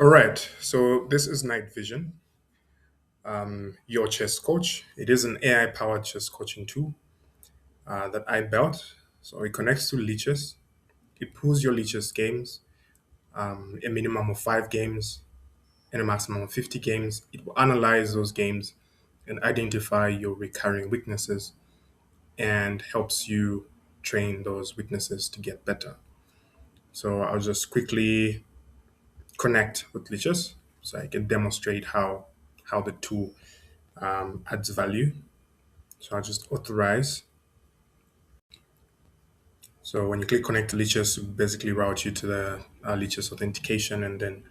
All right, so this is KnightVision, your chess coach. It is an AI powered chess coaching tool that I built. So it connects to leeches, it pulls your leeches games, a minimum of 5 games and a maximum of 50 games. It will analyze those games and identify your recurring weaknesses and helps you train those weaknesses to get better. So I'll just quickly connect with leeches so I can demonstrate how the tool adds value. So I'll just authorize. So when you click connect to leeches, it basically route you to the leeches authentication, and then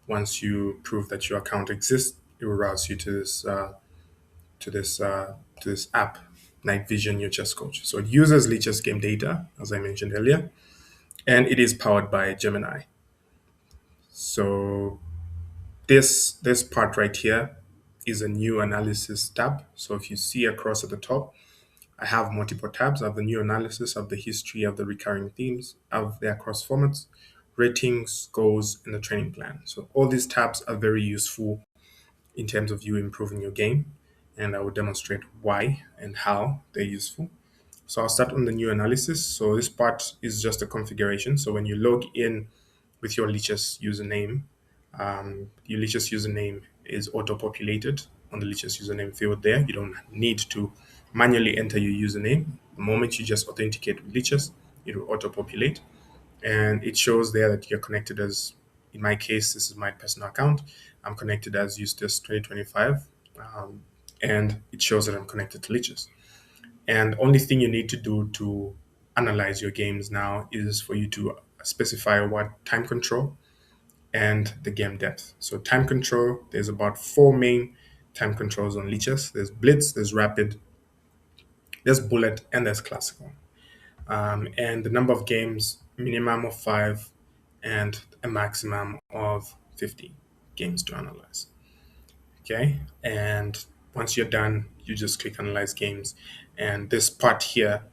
once you prove that your account exists, it will route you to this to this app, Night Vision, your chess coach. So it uses leeches game data, as I mentioned earlier, and it is powered by Gemini. So this part right here is a new analysis tab. So if you see across at the top, I have multiple tabs. I have the new analysis, of the history of the recurring themes, of their cross formats, ratings, goals, and the training plan. So all these tabs are very useful in terms of you improving your game, and I will demonstrate why and how they're useful. So I'll start on the new analysis. So this part is just a configuration. So when you log in with your Leeches username, your Leeches username is auto-populated on the Leeches username field there. You don't need to manually enter your username. The moment you just authenticate with Leeches, it will auto-populate. And it shows there that you're connected as, in my case, this is my personal account. I'm connected as Eustace 2025. And it shows that I'm connected to Leeches. And only thing you need to do to analyze your games now is for you to specify what time control and the game depth. So time control, there's about 4 main time controls on leeches. There's blitz, there's rapid, there's bullet, and there's classical. And the number of games, minimum of 5 and a maximum of 50 games to analyze. Okay, and once you're done, you just click analyze games, and this part here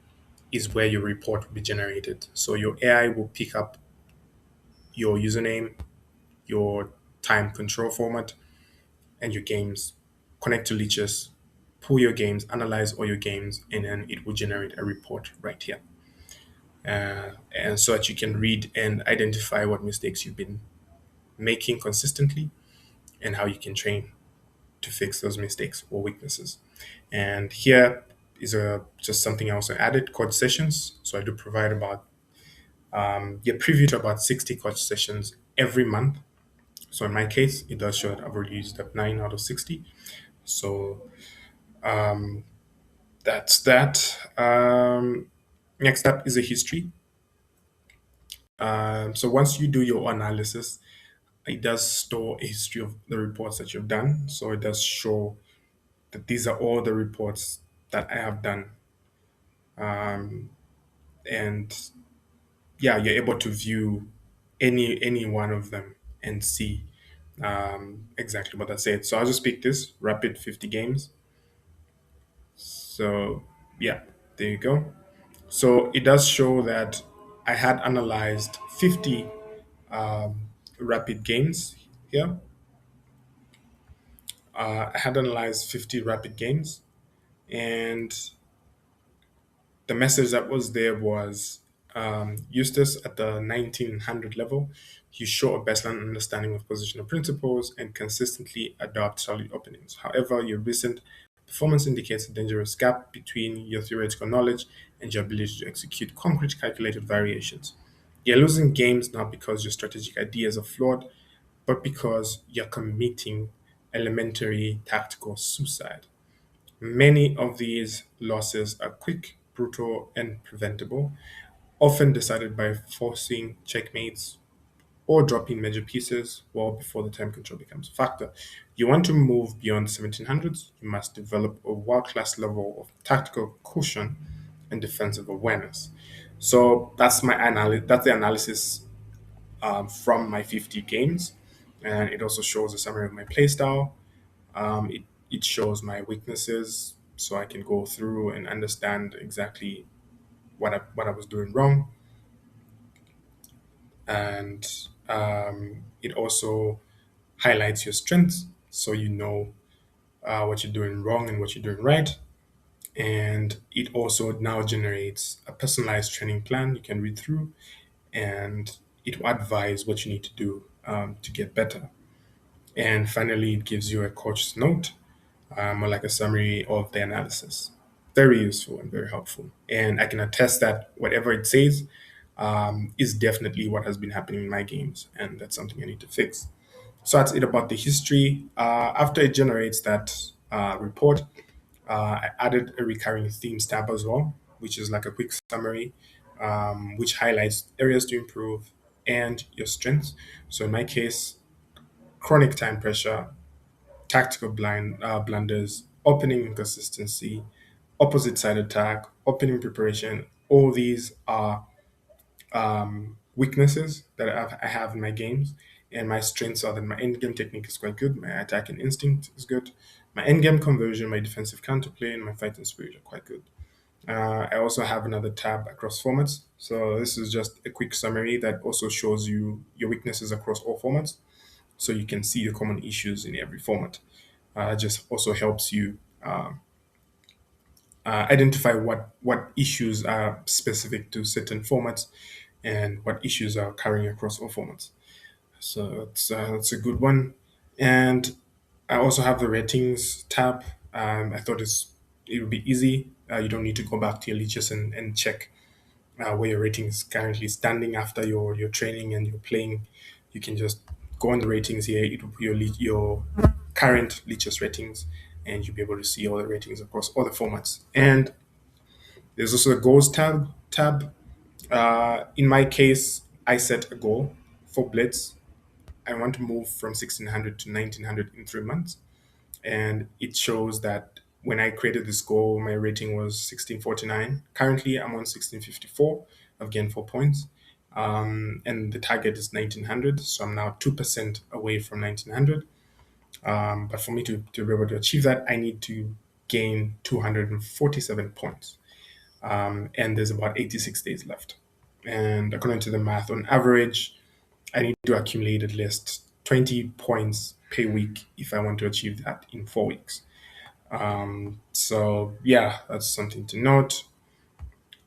is where your report will be generated. So your AI will pick up your username, your time control format, and your games, connect to leeches, pull your games, analyze all your games, and then it will generate a report right here. And so that you can read and identify what mistakes you've been making consistently and how you can train to fix those mistakes or weaknesses. And here is just something else I added, coach sessions. So I do provide about preview to about 60 coach sessions every month. So in my case, it does show that I've already used up 9 out of 60. So that's that. Next up is a history. So once you do your analysis, it does store a history of the reports that you've done. So it does show that these are all the reports that I have done. And yeah, you're able to view any one of them and see exactly what I said. So I'll just pick this rapid 50 games. So yeah, there you go. So it does show that I had analyzed 50 rapid games here. I had analyzed 50 rapid games, and the message that was there was Eustace at the 1900 level. You show a baseline understanding of positional principles and consistently adopt solid openings. However, your recent performance indicates a dangerous gap between your theoretical knowledge and your ability to execute concrete calculated variations. You're losing games not because your strategic ideas are flawed, but because you're committing elementary tactical suicide. Many of these losses are quick, brutal, and preventable, often decided by forcing checkmates or dropping major pieces well before the time control becomes a factor. You want to move beyond the 1700s, you must develop a world class level of tactical caution and defensive awareness. So that's my analysis. That's the analysis from my 50 games, and it also shows a summary of my playstyle. It shows my weaknesses, so I can go through and understand exactly what I was doing wrong. And It also highlights your strengths, so you know what you're doing wrong and what you're doing right. And it also now generates a personalized training plan you can read through, and it will advise what you need to do to get better. And finally, it gives you a coach's note, or like a summary of the analysis. Very useful and very helpful. And I can attest that whatever it says is definitely what has been happening in my games, and that's something I need to fix. So that's it about the history. After it generates that report, I added a recurring themes tab as well, which is like a quick summary, which highlights areas to improve and your strengths. So in my case, chronic time pressure, tactical blunders, opening inconsistency, opposite side attack, opening preparation. All these are weaknesses that I have in my games, and my strengths are that my endgame technique is quite good, my attacking instinct is good, my endgame conversion, my defensive counterplay, and my fighting spirit are quite good. I also have another tab across formats. So this is just a quick summary that also shows you your weaknesses across all formats, so you can see the common issues in every format. It just also helps you identify what issues are specific to certain formats and what issues are carrying across all formats. So that's a good one. And I also have the ratings tab. I thought it would be easy. You don't need to go back to your leeches and check where your rating is currently standing after your training and your playing. You can just go on the ratings here. It will put your current leeches ratings, and you'll be able to see all the ratings across all the formats. And there's also a goals tab. In my case, I set a goal for Blitz. I want to move from 1600 to 1900 in 3 months. And it shows that when I created this goal, my rating was 1649. Currently, I'm on 1654. I've gained 4 points. And the target is 1900. So I'm now 2% away from 1900. But for me to be able to achieve that, I need to gain 247 points. And there's about 86 days left. And according to the math, on average, I need to accumulate at least 20 points per week if I want to achieve that in 4 weeks. So, yeah, that's something to note.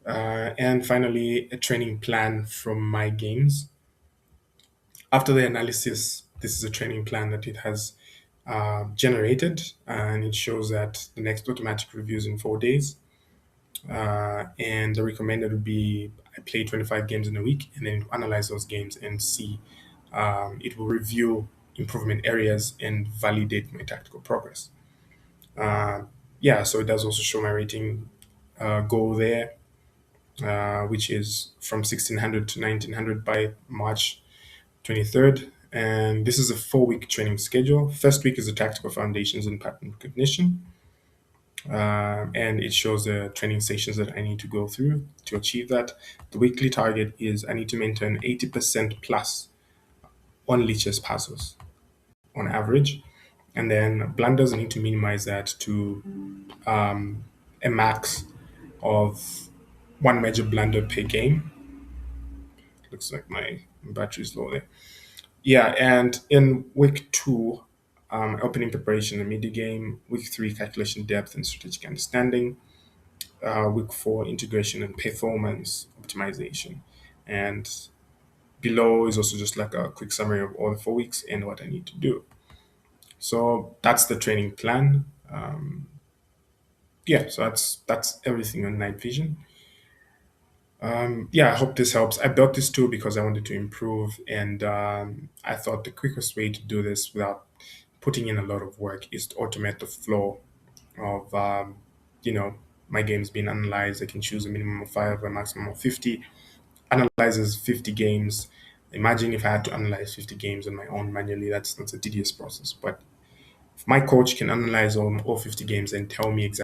And finally, a training plan from my games. After the analysis, this is a training plan that it has generated, and it shows that the next automatic review is in 4 days. And the recommended would be I play 25 games in a week and then analyze those games and see. It will review improvement areas and validate my tactical progress. Uh, yeah, so it does also show my rating goal there, which is from 1600 to 1900 by March 23rd. And this is a 4 week training schedule. First week is the tactical foundations and pattern recognition. And it shows the training sessions that I need to go through to achieve that. The weekly target is I need to maintain 80% plus on leeches passes on average. And then blunders, I need to minimize that to a max of one major blunder per game. Looks like my battery's low there. Yeah, and in week two, opening preparation and midi game. Week three, calculation depth and strategic understanding. Week four, integration and performance optimization. And below is also just like a quick summary of all the 4 weeks and what I need to do. So that's the training plan. Yeah, so that's everything on night vision. Yeah, I hope this helps. I built this tool because I wanted to improve, and I thought the quickest way to do this without putting in a lot of work is to automate the flow of you know my games being analyzed. I can choose a minimum of 5, a maximum of 50. Analyzes 50 games. Imagine if I had to analyze 50 games on my own manually. That's a tedious process. But if my coach can analyze all 50 games and tell me exactly